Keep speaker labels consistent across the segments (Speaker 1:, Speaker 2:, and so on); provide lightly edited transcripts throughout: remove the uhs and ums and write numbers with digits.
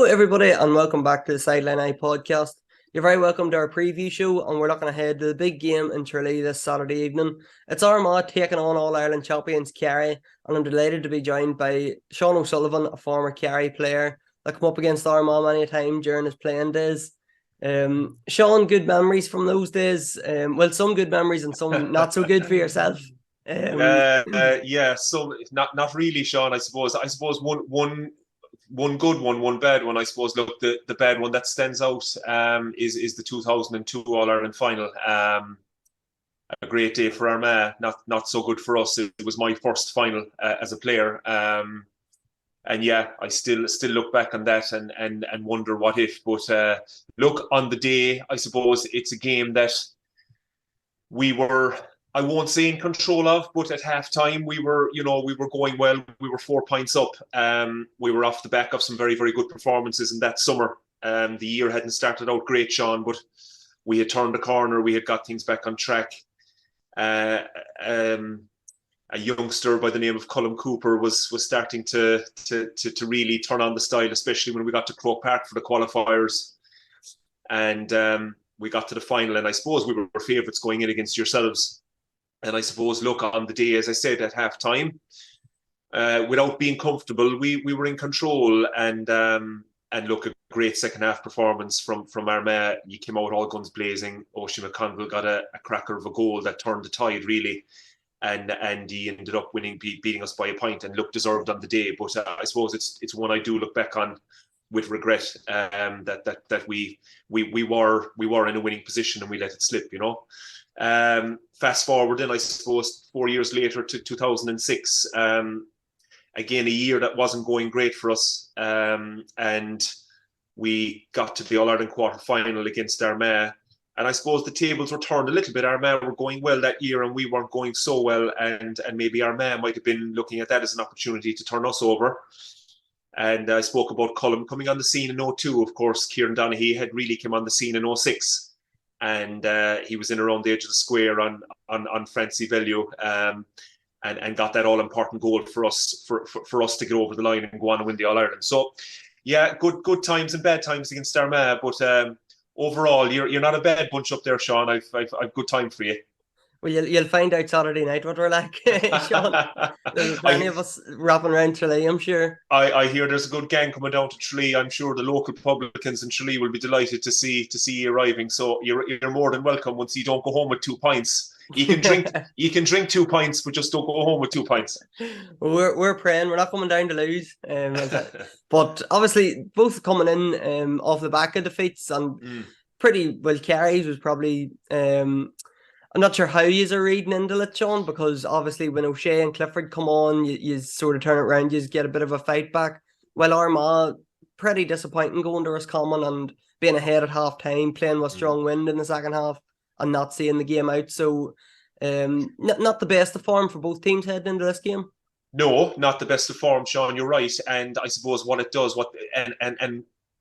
Speaker 1: everybody, and welcome back to the Sideline Eye podcast. You're very welcome to our preview show, and we're looking ahead to the big game in Tralee this Saturday evening. It's Armagh taking on All-Ireland champions Kerry, and I'm delighted to be joined by Sean O'Sullivan, a former Kerry player that come up against Armagh many a time during his playing days. Sean, good memories from those days. Some good memories and some not so good for yourself.
Speaker 2: So not really, Sean. I suppose one good one bad one. I suppose. Look, the bad one that stands out is the 2002 All Ireland final. A great day for Armagh, not so good for us. It was my first final as a player, and yeah, I still look back on that and wonder what if. But look, on the day, I suppose it's a game that we were, I won't say in control of, but at halftime we were going well. We were 4 points up. We were off the back of some very, very good performances in that summer. The year hadn't started out great, Sean, but we had turned the corner. We had got things back on track. A youngster by the name of Colm Cooper was starting to really turn on the style, especially when we got to Croke Park for the qualifiers. And we got to the final, and I suppose we were favourites going in against yourselves. And I suppose, look, on the day, as I said, at half-time, without being comfortable, we were in control. And look, a great second-half performance from Armagh. You came out all guns blazing. Oisin McConville got a cracker of a goal that turned the tide, really. And he ended up winning, beating us by a point, and looked deserved on the day. But I suppose it's one I do look back on with regret, that we were in a winning position and we let it slip, Fast forward then, I suppose, 4 years later to 2006, again, a year that wasn't going great for us, and we got to the All-Ireland quarter-final against Armagh. And I suppose the tables were turned a little bit. Armagh were going well that year and we weren't going so well, and maybe Armagh might have been looking at that as an opportunity to turn us over. And I spoke about Colm coming on the scene in 2002. Of course, Kieran Donaghy had really come on the scene in 2006. And he was in around the edge of the square on Francie Velio, and got that all-important goal for us to get over the line and go on and win the All-Ireland. So, yeah, good times and bad times against Armagh, but overall, you're not a bad bunch up there, Sean. I've good time for you.
Speaker 1: Well, you'll find out Saturday night what we're like, Sean. There's plenty of us wrapping around Tralee, I'm sure.
Speaker 2: I hear there's a good gang coming down to Tralee. I'm sure the local publicans in Tralee will be delighted to see you arriving. So you're more than welcome once you don't go home with 2 pints. You can drink 2 pints, but just don't go home with 2 pints.
Speaker 1: We're praying. We're not coming down to lose. But obviously, both coming in off the back of defeats, and pretty well. Kerry's was probably. I'm not sure how you are reading into it, Sean, because obviously when O'Shea and Clifford come on, you sort of turn it around, you get a bit of a fight back. Well, Armagh, pretty disappointing going to Roscommon and being ahead at half time, playing with strong wind in the second half and not seeing the game out. So not the best of form for both teams heading into this game.
Speaker 2: No, not the best of form, Sean, you're right. And I suppose what it does,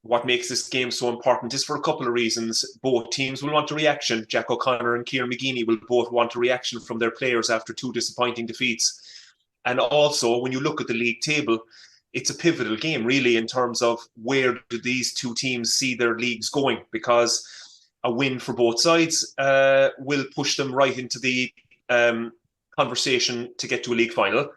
Speaker 2: what makes this game so important is for a couple of reasons. Both teams will want a reaction. Jack O'Connor and Kieran McGeeney will both want a reaction from their players after 2 disappointing defeats. And also, when you look at the league table, it's a pivotal game, really, in terms of where do these two teams see their leagues going, because a win for both sides will push them right into the conversation to get to a league final.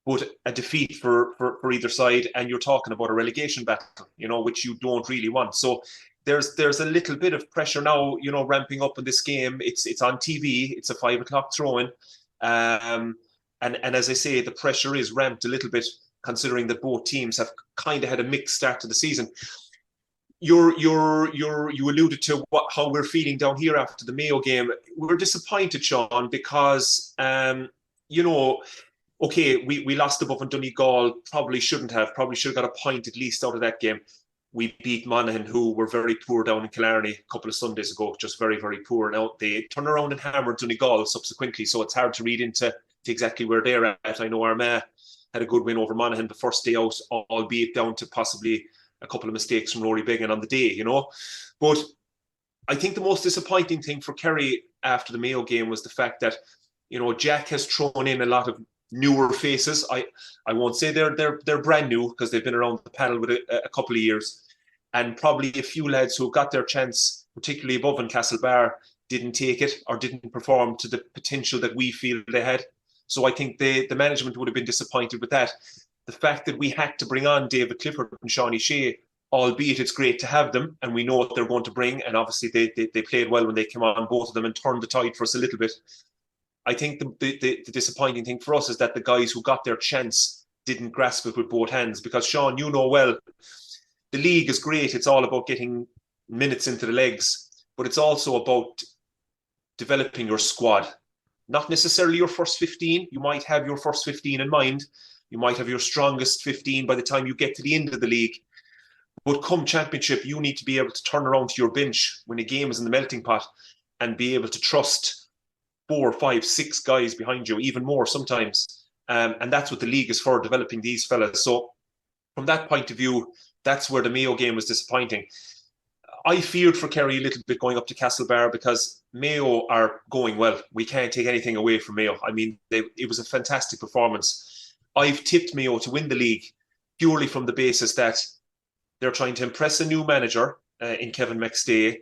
Speaker 2: But a defeat for either side, and you're talking about a relegation battle, which you don't really want. So there's a little bit of pressure now, ramping up in this game. It's on TV. It's a 5 o'clock throw-in, and as I say, the pressure is ramped a little bit, considering that both teams have kind of had a mixed start to the season. You alluded to how we're feeling down here after the Mayo game. We're disappointed, Sean, because okay, we lost above in Donegal. Probably should have got a point at least out of that game. We beat Monaghan, who were very poor down in Killarney a couple of Sundays ago, just very, very poor. Now, they turned around and hammered Donegal subsequently, so it's hard to read into exactly where they're at. I know Armagh had a good win over Monaghan the first day out, albeit down to possibly a couple of mistakes from Rory Beggan on the day, But I think the most disappointing thing for Kerry after the Mayo game was the fact that, Jack has thrown in a lot of newer faces. I won't say they're brand new, because they've been around the panel with a couple of years, and probably a few lads who got their chance, particularly above in Castlebar, didn't take it or didn't perform to the potential that we feel they had. So I think the management would have been disappointed with that. The fact that we had to bring on David Clifford and Shawnee Shea, albeit it's great to have them, and we know what they're going to bring, and obviously they played well when they came on, both of them, and turned the tide for us a little bit. I think the disappointing thing for us is that the guys who got their chance didn't grasp it with both hands, because Sean, you know well, the league is great. It's all about getting minutes into the legs, but it's also about developing your squad. Not necessarily your first 15. You might have your first 15 in mind. You might have your strongest 15 by the time you get to the end of the league. But come championship, you need to be able to turn around to your bench when a game is in the melting pot and be able to trust 4, 5, 6 guys behind you, even more sometimes. And that's what the league is for, developing these fellas. So from that point of view, that's where the Mayo game was disappointing. I feared for Kerry a little bit going up to Castlebar because Mayo are going well. We can't take anything away from Mayo. I mean, it was a fantastic performance. I've tipped Mayo to win the league purely from the basis that they're trying to impress a new manager in Kevin McStay.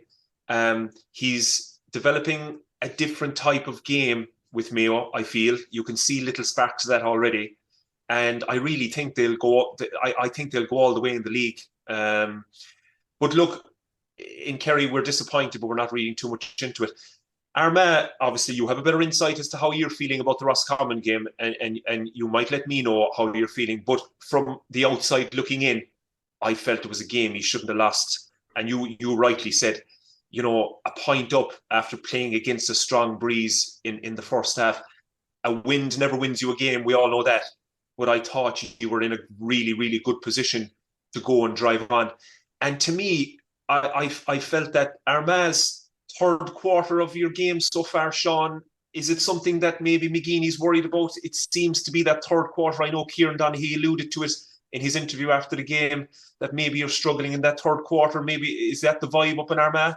Speaker 2: He's developing a different type of game with Mayo, I feel. You can see little sparks of that already. And I really think they'll go. I think they'll go all the way in the league. But look, in Kerry, we're disappointed, but we're not reading too much into it. Armagh, obviously, you have a better insight as to how you're feeling about the Roscommon game, and you might let me know how you're feeling. But from the outside looking in, I felt it was a game he shouldn't have lost. And you rightly said, you know, a point up after playing against a strong breeze in the first half. A wind never wins you a game. We all know that. But I thought you were in a really, really good position to go and drive on. And to me, I felt that Armagh's third quarter of your game so far, Sean, is it something that maybe McGeeney's worried about? It seems to be that third quarter. I know Kieran Donaghy alluded to it in his interview after the game, that maybe you're struggling in that third quarter. Maybe is that the vibe up in Armagh?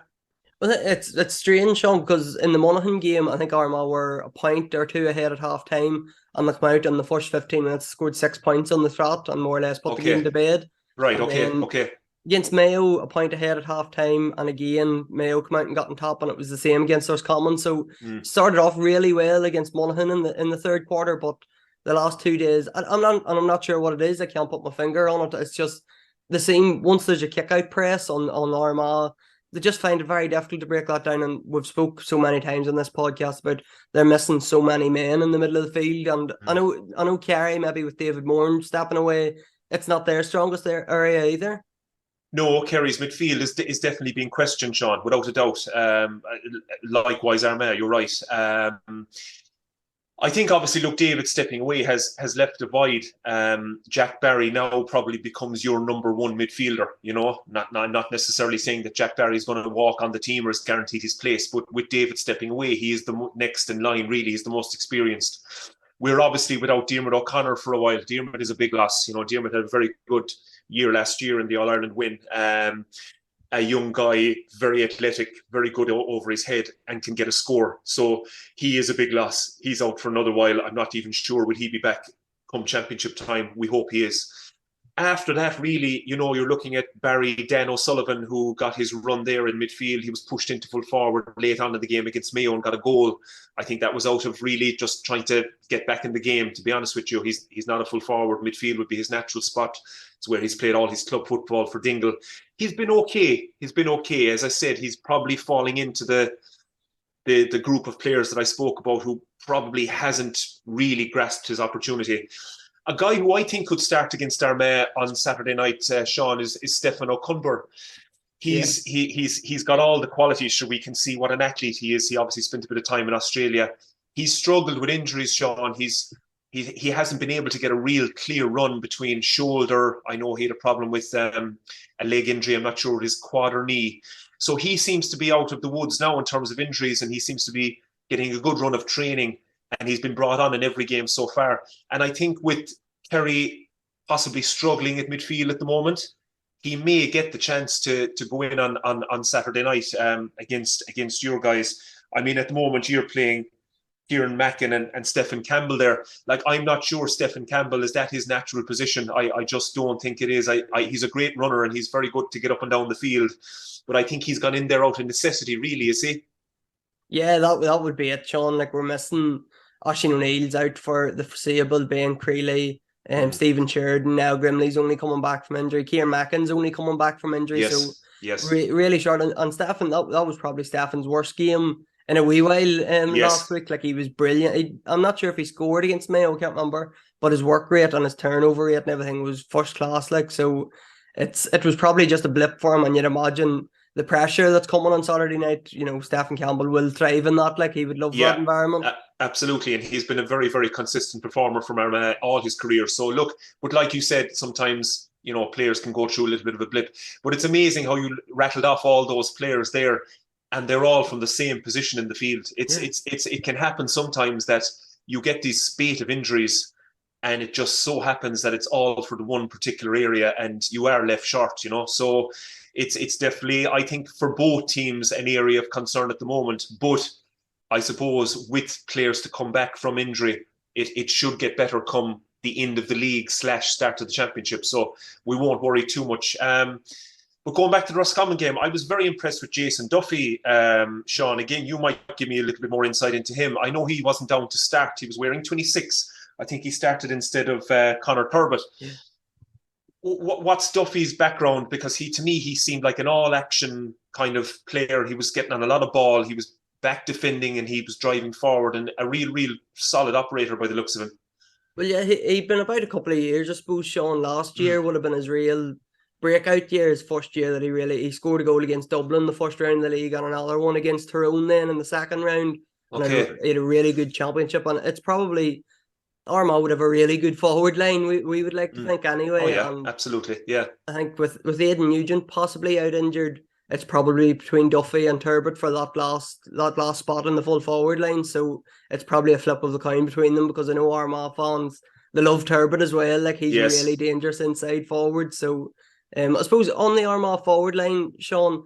Speaker 1: Well, it's strange, Sean, because in the Monaghan game, I think Armagh were a point or two ahead at half time, and they come out in the first 15 minutes, scored 6 points on the trot, and more or less put the game to bed.
Speaker 2: Right,
Speaker 1: And
Speaker 2: okay.
Speaker 1: Against Mayo, a point ahead at half time, and again, Mayo come out and got on top, and it was the same against Roscommon. So started off really well against Monaghan in the third quarter, but the last 2 days, I'm not sure what it is. I can't put my finger on it. It's just the same. Once there's a kick out press on Armagh, they just find it very difficult to break that down. And we've spoke so many times on this podcast about they're missing so many men in the middle of the field. And I know Kerry, maybe with David Moore stepping away, it's not their strongest area either.
Speaker 2: No, Kerry's midfield is definitely being questioned, Sean, without a doubt. Likewise, Armagh, you're right. I think obviously, look, David stepping away has left a void. Jack Barry now probably becomes your number one midfielder. You know, not necessarily saying that Jack Barry is going to walk on the team or is guaranteed his place, but with David stepping away, he is the next in line. Really, he's the most experienced. We're obviously without Diarmuid O'Connor for a while. Diarmuid is a big loss. You know, Diarmuid had a very good year last year in the All Ireland win. A young guy, very athletic, very good over his head, and can get a score. So he is a big loss. He's out for another while. I'm not even sure will he be back come championship time. We hope he is. After that, really, you know, you're looking at Barry Dan O'Sullivan, who got his run there in midfield. He was pushed into full forward late on in the game against Mayo and got a goal. I think that was out of really just trying to get back in the game, to be honest with you. He's not a full forward. Midfield would be his natural spot. It's where he's played all his club football for Dingle. He's been okay. As I said, he's probably falling into the group of players that I spoke about who probably hasn't really grasped his opportunity. A guy who I think could start against Armagh on Saturday night, Sean, is Stefan O'Cumber. He's got all the qualities, so we can see what an athlete he is. He obviously spent a bit of time in Australia. He's struggled with injuries, Sean. He hasn't been able to get a real clear run between shoulder. I know he had a problem with a leg injury. I'm not sure his quad or knee. So he seems to be out of the woods now in terms of injuries, and he seems to be getting a good run of training. And he's been brought on in every game so far. And I think with Kerry possibly struggling at midfield at the moment, he may get the chance to go in on Saturday night against your guys. I mean, at the moment, you're playing Kieran Mackin and Stephen Campbell there. Like, I'm not sure Stephen Campbell is that his natural position. I just don't think it is. He's a great runner and he's very good to get up and down the field. But I think he's gone in there out of necessity, really, is he?
Speaker 1: Yeah, that would be it, Sean. Like, we're missing Oisin O'Neill's out for the foreseeable, Ben Creeley, Stephen Sheridan now. Grimley's only coming back from injury. Kieran Mackin's only coming back from injury.
Speaker 2: Yes,
Speaker 1: So
Speaker 2: yes,
Speaker 1: really short. And Stefan, that was probably Stefan's worst game in a wee while last
Speaker 2: yes.
Speaker 1: week. Like, he was brilliant. I'm not sure if he scored against Mayo, I can't remember, but his work rate and his turnover rate and everything was first class. Like, so it was probably just a blip for him, and you'd imagine the pressure that's coming on Saturday night. Stephen Campbell will thrive in that. Like, he would love that environment.
Speaker 2: Absolutely, and he's been a very, very consistent performer from Armagh all his career. So look, but like you said, sometimes players can go through a little bit of a blip. But it's amazing how you rattled off all those players there, and they're all from the same position in the field. It can happen sometimes that you get these spate of injuries, and it just so happens that it's all for the one particular area, and you are left short. So it's definitely, I think, for both teams an area of concern at the moment. But I suppose with players to come back from injury, it should get better come the end of the league / start of the championship. So we won't worry too much. But going back to the Roscommon game, I was very impressed with Jason Duffy. Sean, again, you might give me a little bit more insight into him. I know he wasn't down to start. He was wearing 26. I think he started instead of Conor Turbot. Yeah. What's Duffy's background? Because to me, he seemed like an all-action kind of player. He was getting on a lot of ball. He was back defending and he was driving forward, and a real solid operator by the looks of him.
Speaker 1: Well, yeah, he'd been about a couple of years, I suppose. Sean, last year would have been his real breakout year, his first year that he scored a goal against Dublin the first round of the league, and another one against Tyrone then in the second round.
Speaker 2: Okay.
Speaker 1: And he had a really good championship, and it's probably Armagh would have a really good forward line. We would like to think anyway.
Speaker 2: Oh yeah,
Speaker 1: and
Speaker 2: absolutely, yeah.
Speaker 1: I think with Aidan Nugent possibly out injured, it's probably between Duffy and Turbot for that last spot in the full forward line. So it's probably a flip of the coin between them, because I know Armagh fans, they love Turbot as well. Like, he's really dangerous inside forward. So I suppose on the Armagh forward line, Sean,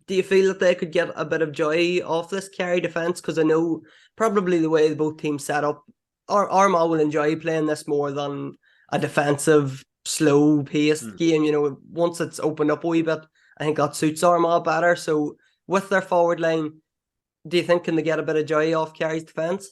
Speaker 1: do you feel that they could get a bit of joy off this Kerry defence? Because I know probably the way both teams set up, Armagh will enjoy playing this more than a defensive, slow-paced game. Once it's opened up a wee bit, I think that suits Armagh better. So with their forward line, do you think can they get a bit of joy off Kerry's defence?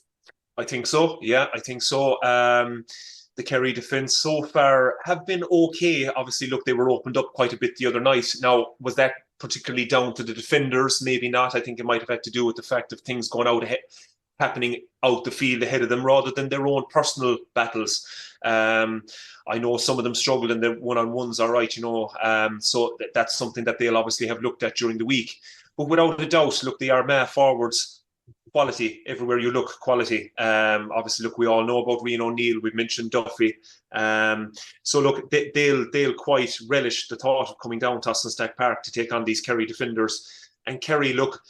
Speaker 2: I think so. Yeah, I think so. The Kerry defence so far have been okay. Obviously, look, they were opened up quite a bit the other night. Now, was that particularly down to the defenders? Maybe not. I think it might have had to do with the fact of things going out ahead, happening out the field ahead of them rather than their own personal battles. I know some of them struggled in the one-on-ones, all right, so that's something that they'll obviously have looked at during the week. But without a doubt, look, the Armagh forwards, quality, everywhere you look, quality. Obviously, look, we all know about Rian O'Neill, we've mentioned Duffy. So look, they'll quite relish the thought of coming down to Stack Park to take on these Kerry defenders. And Kerry, look,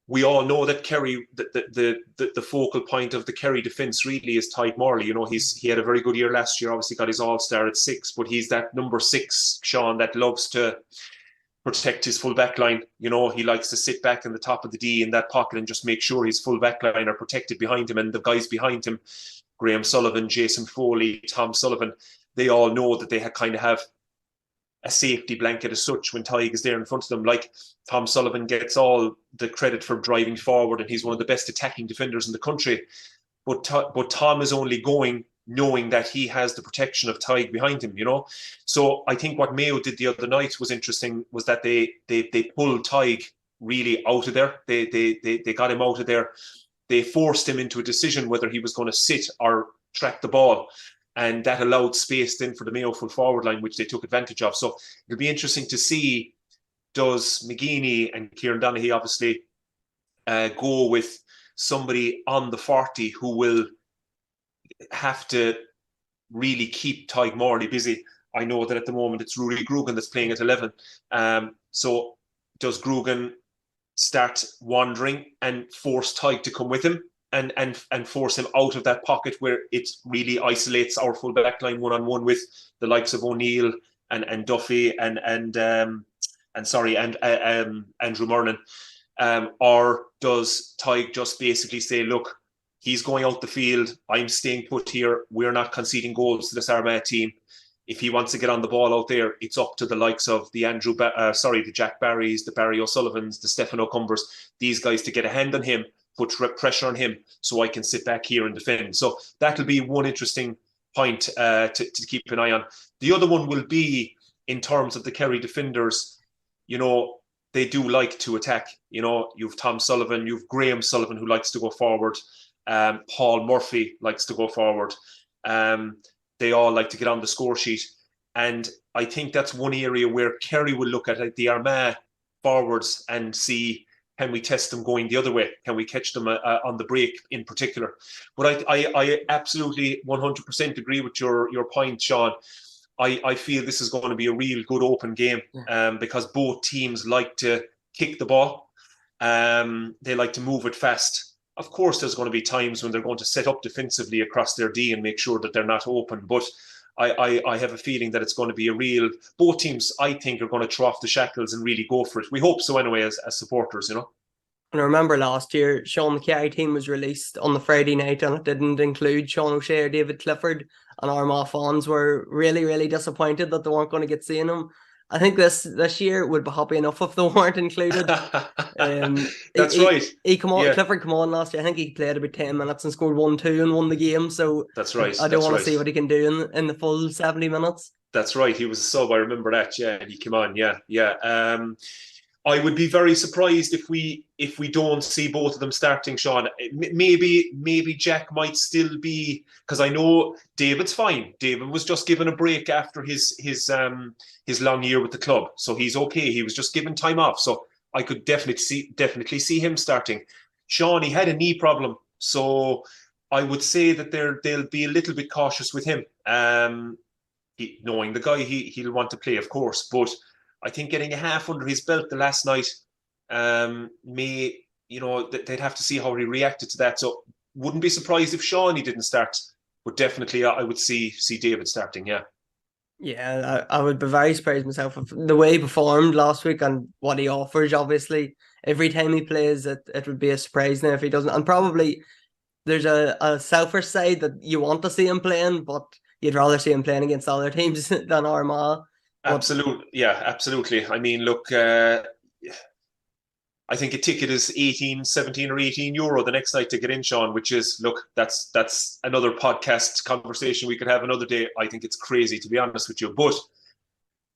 Speaker 2: we all know that Kerry, the focal point of the Kerry defence really is Tadhg Morley. He had a very good year last year. Obviously, got his All-Star at 6, but he's that number 6, Sean, that loves to protect his full back line. He likes to sit back in the top of the D in that pocket and just make sure his full back line are protected behind him, and the guys behind him, Graham Sullivan, Jason Foley, Tom Sullivan, they all know that they kind of have a safety blanket as such when Tadhg is there in front of them. Like, Tom Sullivan gets all the credit for driving forward, and he's one of the best attacking defenders in the country. But Tom is only going knowing that he has the protection of Tadhg behind him, So I think what Mayo did the other night was interesting, was that they pulled Tadhg really out of there. They got him out of there. They forced him into a decision whether he was going to sit or track the ball. And that allowed space then for the Mayo full forward line, which they took advantage of. So it'll be interesting to see, does McGeeney and Kieran Donaghy obviously go with somebody on the 40 who will have to really keep Tadhg Morley busy. I know that at the moment it's Ruairi Grugan that's playing at 11. So does Grugan start wandering and force Tadhg to come with him? And force him out of that pocket where it really isolates our full back line one-on-one with the likes of O'Neill and Duffy and Andrew Murnan. Or does Tig just basically say, look, he's going out the field, I'm staying put here, we're not conceding goals to this Armagh team. If he wants to get on the ball out there, it's up to the likes of the the Jack Barrys, the Barry O'Sullivans, the Stephen O'Cumbers, these guys to get a hand on him, put pressure on him, so I can sit back here and defend. So that'll be one interesting point to keep an eye on. The other one will be in terms of the Kerry defenders. They do like to attack. You've Tom Sullivan, you've Graham Sullivan, who likes to go forward. Paul Murphy likes to go forward. They all like to get on the score sheet. And I think that's one area where Kerry will look at the Armagh forwards and see, can we test them going the other way? Can we catch them on the break in particular? But I absolutely 100% agree with your point, Sean. I feel this is going to be a real good open game because both teams like to kick the ball. They like to move it fast. Of course, there's going to be times when they're going to set up defensively across their D and make sure that they're not open. But I have a feeling that it's going to be both teams, I think, are going to throw off the shackles and really go for it. We hope so anyway, as supporters, And
Speaker 1: I remember last year, Sean, the Kerry team was released on the Friday night and it didn't include Sean O'Shea or David Clifford. And Armagh fans were really, really disappointed that they weren't going to get seeing them. I think this year would be happy enough if they weren't included.
Speaker 2: That's right.
Speaker 1: He come on. Yeah. Clifford come on last year. I think he played about 10 minutes and scored 1-2 and won the game. So
Speaker 2: that's right.
Speaker 1: I don't want to see what he can do in the full 70 minutes.
Speaker 2: That's right. He was a sub. I remember that. Yeah, and he came on. Yeah. I would be very surprised if we don't see both of them starting, Sean. Maybe Jack might still be, because I know David's fine. David was just given a break after his long year with the club, so he's okay. He was just given time off, so I could definitely see him starting. Sean, he had a knee problem, so I would say that they'll be a little bit cautious with him. Knowing the guy, he'll want to play, of course, but I think getting a half under his belt the last night they'd have to see how he reacted to that. So wouldn't be surprised if Shawnee didn't start, but definitely I would see David starting. Yeah.
Speaker 1: Yeah, I would be very surprised myself if the way he performed last week and what he offers. Obviously, every time he plays, it would be a surprise now if he doesn't. And probably there's a selfish side that you want to see him playing, but you'd rather see him playing against other teams than Armagh.
Speaker 2: Absolutely. Yeah, absolutely. I mean, look, I think a ticket is 17 or 18 euro the next night to get in, Sean, which is, look, that's another podcast conversation we could have another day. I think it's crazy, to be honest with you. But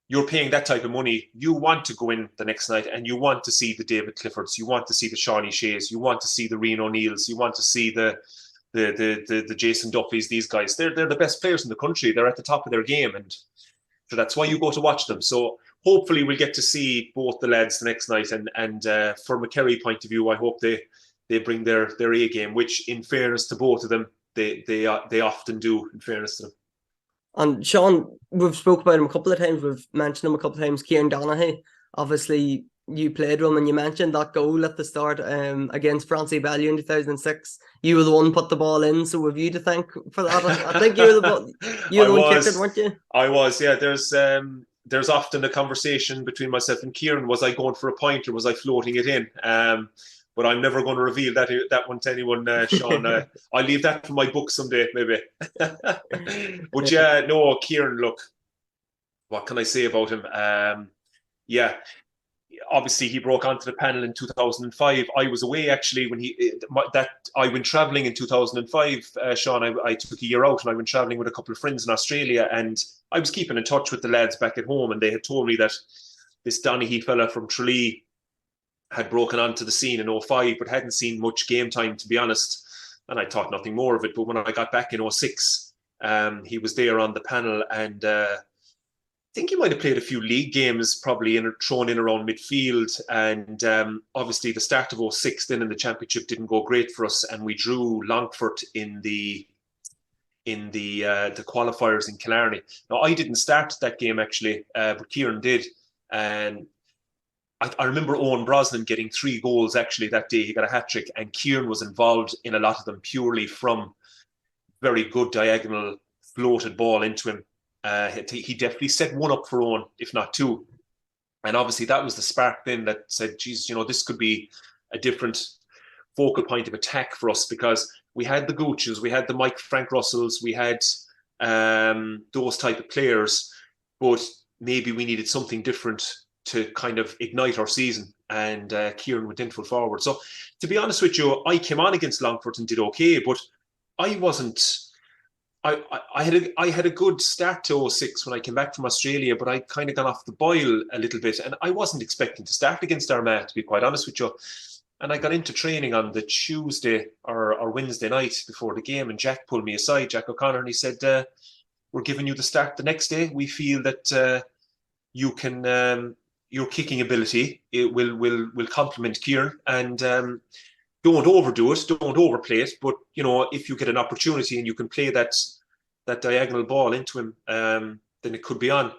Speaker 2: you're paying that type of money. You want to go in the next night and you want to see the David Cliffords. You want to see the Shawnee Sheas. You want to see the Reno O'Neills. You want to see the Jason Duffys, these guys. They're the best players in the country. They're at the top of their game. And so that's why you go to watch them. So hopefully we'll get to see both the lads the next night. And from a Kerry point of view, I hope they bring their A game, which, in fairness to both of them, they often do, in fairness to them.
Speaker 1: And Sean, we've spoke about him a couple of times. We've mentioned him a couple of times. Kieran Donaghy, obviously you played with him and you mentioned that goal at the start against Francie Bellew in 2006. You were the one put the ball in, so have you to thank for that? I think you were the one kicked it, weren't you?
Speaker 2: I was, yeah. There's often a conversation between myself and Kieran. Was I going for a point or was I floating it in? But I'm never going to reveal that one to anyone, Sean. I'll leave that for my book someday, maybe. But yeah, no, Kieran, look, what can I say about him? Yeah, obviously he broke onto the panel in 2005. I was away actually when I went travelling in 2005. Sean, I took a year out and I went travelling with a couple of friends in Australia, and I was keeping in touch with the lads back at home, and they had told me that this Donaghy fella from Tralee had broken onto the scene in 05, but hadn't seen much game time, to be honest. And I thought nothing more of it. But when I got back in 06, he was there on the panel, and I think he might have played a few league games, probably thrown in around midfield. And obviously the start of 06 then in the championship didn't go great for us, and we drew Longford in the qualifiers in Killarney. Now, I didn't start that game actually, but Kieran did. And I remember Owen Brosnan getting 3 goals actually that day. He got a hat-trick, and Kieran was involved in a lot of them purely from very good diagonal floated ball into him. He definitely set one up for Owen, if not 2. And obviously that was the spark then that said, geez, this could be a different focal point of attack for us, because we had the Gooches, we had the Mike Frank Russells, we had those type of players, but maybe we needed something different to kind of ignite our season. And Kieran went in full forward. So to be honest with you, I came on against Longford and did okay, but I wasn't. I had a good start to 06 when I came back from Australia, but I kind of got off the boil a little bit, and I wasn't expecting to start against Armagh, to be quite honest with you. And I got into training on the Tuesday or Wednesday night before the game, and Jack pulled me aside, Jack O'Connor, and he said, "We're giving you the start the next day. We feel that you can." Your kicking ability it will complement Kieran, and don't overdo it, don't overplay it. But if you get an opportunity and you can play that diagonal ball into him, then it could be on.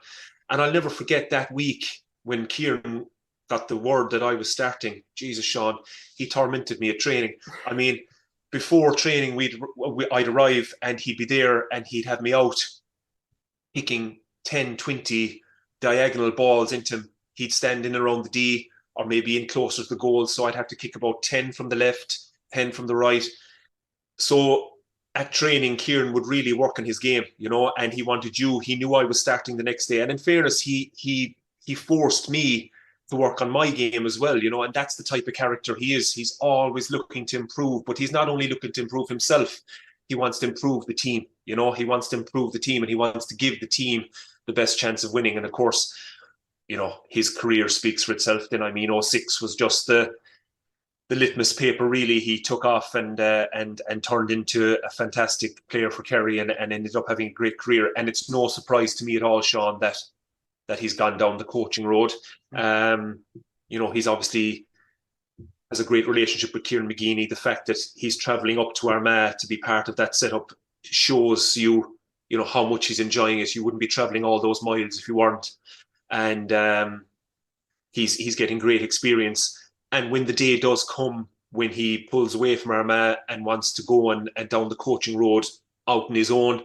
Speaker 2: And I'll never forget that week when Kieran got the word that I was starting. Jesus, Sean, he tormented me at training. I mean, before training, I'd arrive and he'd be there and he'd have me out kicking 10, 20 diagonal balls into him. He'd stand in around the D or maybe in closer to the goal. So I'd have to kick about 10 from the left, 10 from the right. So at training, Kieran would really work on his game, and he wanted you. He knew I was starting the next day. And in fairness, he forced me to work on my game as well, and that's the type of character he is. He's always looking to improve, but he's not only looking to improve himself, he wants to improve the team. He wants to improve the team, and he wants to give the team the best chance of winning. And of course, his career speaks for itself. Then, 06 was just the litmus paper, really. He took off and turned into a fantastic player for Kerry and ended up having a great career. And it's no surprise to me at all, Sean, that he's gone down the coaching road. He's obviously has a great relationship with Kieran McGeeney. The fact that he's travelling up to Armagh to be part of that setup shows you, how much he's enjoying it. You wouldn't be travelling all those miles if you weren't. And he's getting great experience. And when the day does come when he pulls away from Armagh and wants to go and down the coaching road out on his own,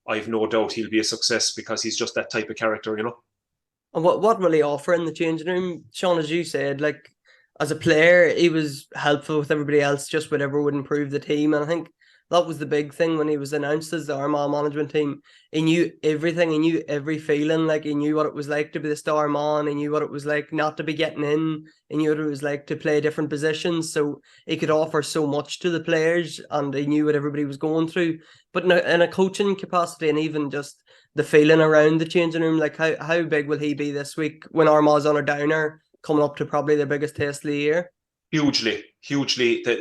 Speaker 2: I have no doubt he'll be a success, because he's just that type of character, And
Speaker 1: what will he offer in the changing room, Sean? As you said, like as a player, he was helpful with everybody else, just whatever would improve the team. And I think that was the big thing when he was announced as the Armagh management team. He knew everything. He knew every feeling. Like, he knew what it was like to be the star man. He knew what it was like not to be getting in. He knew what it was like to play different positions. So he could offer so much to the players, and he knew what everybody was going through. But in a coaching capacity, and even just the feeling around the changing room, like how big will he be this week when Armagh's on a downer, coming up to probably their biggest test of the year?
Speaker 2: Hugely.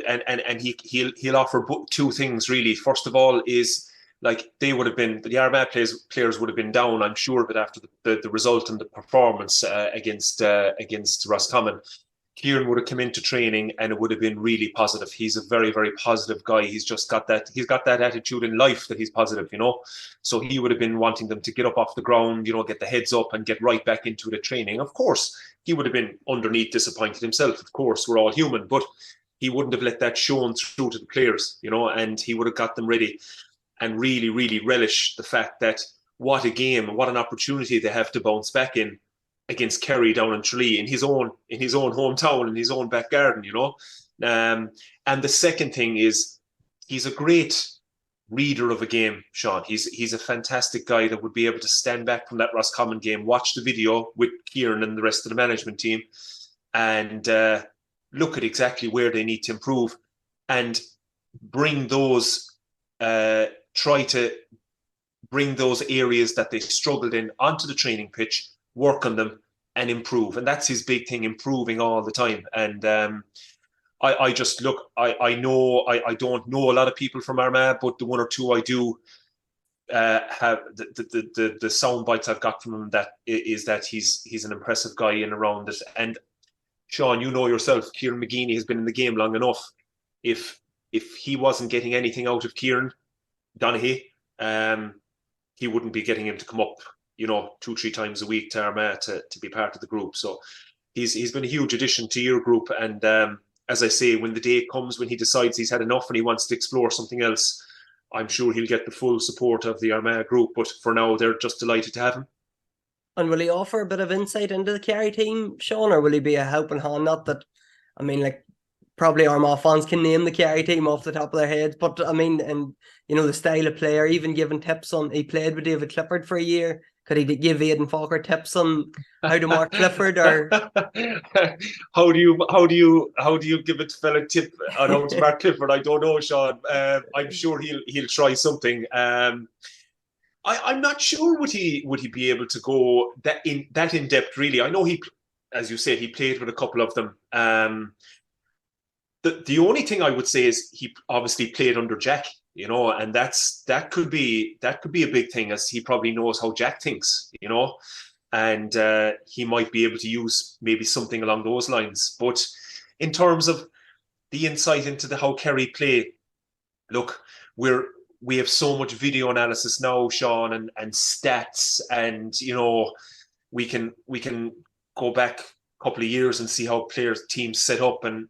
Speaker 2: And he'll offer two things, really. First of all, is like they would have been, the Armagh players would have been down, I'm sure, but after the result and the performance against Roscommon, Kieran would have come into training and it would have been really positive. He's a very, very positive guy. He's got that attitude in life that he's positive, So he would have been wanting them to get up off the ground, get the heads up and get right back into the training. Of course, he would have been underneath disappointed himself. Of course, we're all human, but he wouldn't have let that shown through to the players, and he would have got them ready and really, really relish the fact that what a game and what an opportunity they have to bounce back in against Kerry down in Tralee in his own hometown, in his own back garden, And the second thing is he's a great reader of a game, Sean. He's a fantastic guy that would be able to stand back from that Roscommon game, watch the video with Kieran and the rest of the management team, and look at exactly where they need to improve and bring those, try to bring those areas that they struggled in onto the training pitch, work on them and improve. And that's his big thing, improving all the time. And I just look, I know, I don't know a lot of people from Armagh, but the one or two I do have the sound bites I've got from him, that is that he's an impressive guy in around it. And Sean, you know yourself, Kieran McGeeney has been in the game long enough. If he wasn't getting anything out of Kieran Donaghy, he wouldn't be getting him to come up, 2-3 times a week to Armagh to be part of the group. So he's been a huge addition to your group. And as I say, when the day comes when he decides he's had enough and he wants to explore something else, I'm sure he'll get the full support of the Armagh group. But for now, they're just delighted to have him.
Speaker 1: And will he offer a bit of insight into the Kerry team, Sean, or will he be a helping hand? Not that, I mean, like, probably Armagh fans can name the Kerry team off the top of their heads, but I mean, and the style of player, even giving tips on, he played with David Clifford for a year. Could he give Aidan Falker tips on how to mark Clifford, or
Speaker 2: how do you give a fella tip on how to mark Clifford? I don't know, Sean. I'm sure he'll try something. I'm not sure would he be able to go that in depth really. I know he, as you said, he played with a couple of them. The only thing I would say is he obviously played under Jack, and that could be a big thing, as he probably knows how Jack thinks, and he might be able to use maybe something along those lines. But in terms of the insight into how Kerry play, look, we have so much video analysis now, Sean, and stats, and we can go back a couple of years and see how teams set up, and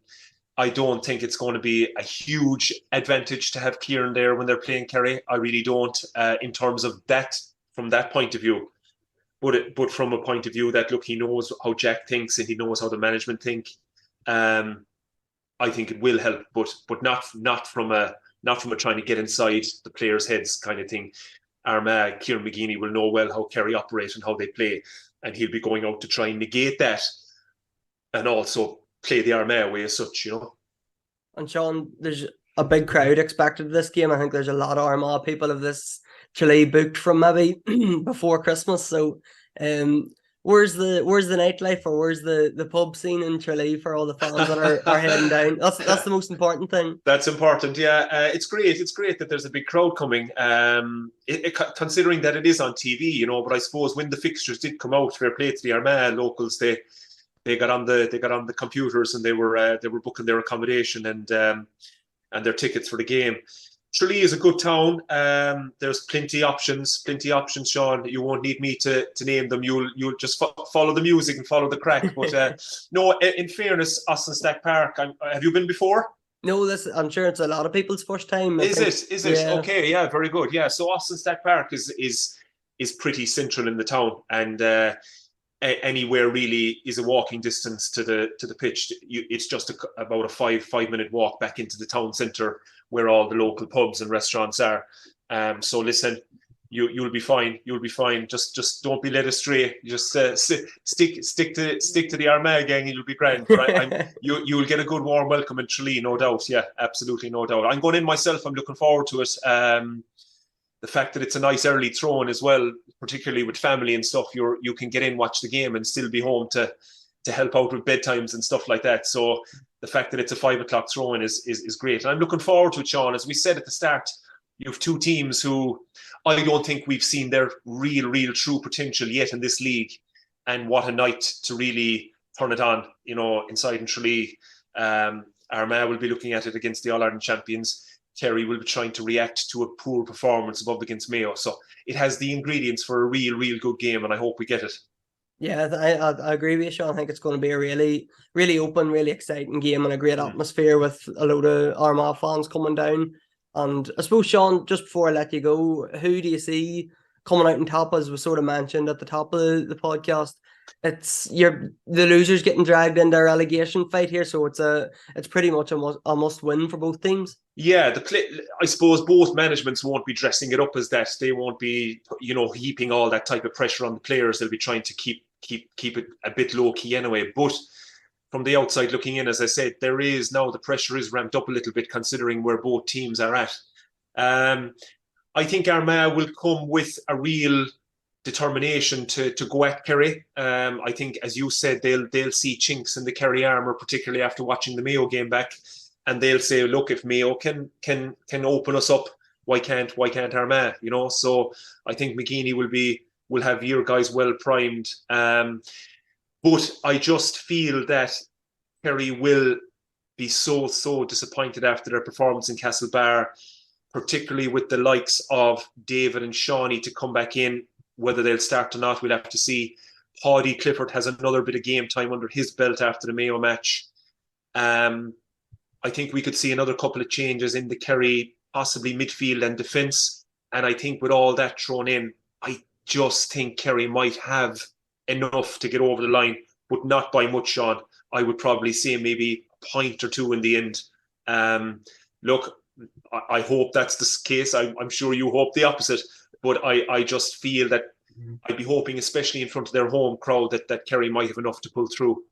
Speaker 2: I don't think it's going to be a huge advantage to have Kieran there when they're playing Kerry. I really don't, in terms of that, from that point of view. But from a point of view that, look, he knows how Jack thinks and he knows how the management think. I think it will help, but not from a trying to get inside the players' heads kind of thing. Armagh, Kieran McGeeney will know well how Kerry operate and how they play, and he'll be going out to try and negate that, and also play the Armagh way as such,
Speaker 1: And Sean, there's a big crowd expected this game. I think there's a lot of Armagh people of this Tralee booked from maybe before Christmas. So, where's the nightlife, or where's the pub scene in Tralee for all the fans that are heading down? That's the most important thing.
Speaker 2: That's important, yeah. It's great. It's great that there's a big crowd coming. Considering that it is on TV, But I suppose when the fixtures did come out, fair play to the Armagh locals, they got on the computers and they were booking their accommodation and their tickets for the game. Tralee is a good town. There's plenty options, Sean. You won't need me to name them. You'll just follow the music and follow the crack. But no, in fairness, Austin Stack Park. Have you been before?
Speaker 1: No, I'm sure it's a lot of people's first time.
Speaker 2: Is it? Yeah. Okay, yeah, very good. Yeah, so Austin Stack Park is pretty central in the town, and anywhere really is a walking distance to the pitch. It's just about a 5-minute walk back into the town centre, where all the local pubs and restaurants are. So listen, you'll be fine. You'll be fine. Just don't be led astray. Just stick to the Armagh gang, and you'll be grand. But you'll get a good warm welcome in Tralee, no doubt. Yeah, absolutely, no doubt. I'm going in myself. I'm looking forward to it. The fact that it's a nice early throw-in as well, particularly with family and stuff, you can get in, watch the game, and still be home to help out with bedtimes and stuff like that. So the fact that it's a 5 o'clock throw-in is great. And I'm looking forward to it, Sean. As we said at the start, you have two teams who I don't think we've seen their real true potential yet in this league. And what a night to really turn it on, inside in Tralee. Armagh will be looking at it against the All-Ireland champions. Kerry will be trying to react to a poor performance above against Mayo. So it has the ingredients for a real good game, and I hope we get it.
Speaker 1: Yeah, I agree with you, Sean. I think it's going to be a really open, really exciting game, and a great atmosphere with a load of Armagh fans coming down. And I suppose, Sean, just before I let you go, who do you see coming out on top? As was sort of mentioned at the top of the podcast, it's the losers getting dragged into a relegation fight here, so it's pretty much a must win for both teams.
Speaker 2: Yeah, I suppose both managements won't be dressing it up as that. They won't be, heaping all that type of pressure on the players. They'll be trying to keep it a bit low key anyway. But from the outside looking in, as I said, the pressure is ramped up a little bit considering where both teams are at. I think Armagh will come with a real determination to go at Kerry. I think, as you said, they'll see chinks in the Kerry armour, particularly after watching the Mayo game back, and they'll say, look, if Mayo can open us up, why can't Armagh? So I think McGeeney will have your guys well primed. But I just feel that Kerry will be so disappointed after their performance in Castlebar, particularly with the likes of David and Shawnee to come back in. Whether they'll start or not, we'll have to see. Paddy Clifford has another bit of game time under his belt after the Mayo match. I think we could see another couple of changes in the Kerry, possibly midfield and defence. And I think with all that thrown in, I just think Kerry might have enough to get over the line, but not by much, Sean. I would probably say maybe a point or two in the end. Look, I hope that's the case. I'm sure you hope the opposite, but I just feel that I'd be hoping, especially in front of their home crowd, that Kerry might have enough to pull through.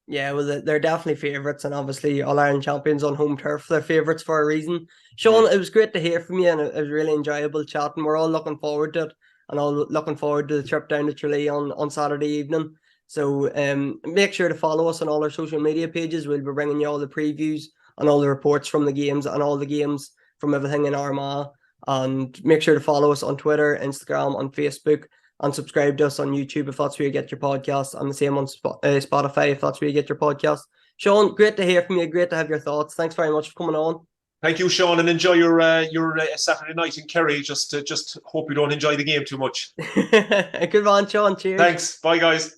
Speaker 1: Yeah, well, they're definitely favourites, and obviously All-Ireland champions on home turf. They're favourites for a reason. Sean, it was great to hear from you, and it was really enjoyable chatting. We're all looking forward to it, and all looking forward to the trip down to Tralee on Saturday evening. So make sure to follow us on all our social media pages. We'll be bringing you all the previews and all the reports from the games and all the games from everything in Armagh. And make sure to follow us on Twitter, Instagram, on Facebook, and subscribe to us on YouTube if that's where you get your podcast, and the same on Spotify if that's where you get your podcast. Sean, great to hear from you. Great to have your thoughts. Thanks very much for coming on.
Speaker 2: Thank you, Sean, and enjoy your Saturday night in Kerry. Just hope you don't enjoy the game too much.
Speaker 1: Good man, Sean. Cheers.
Speaker 2: Thanks. Bye, guys.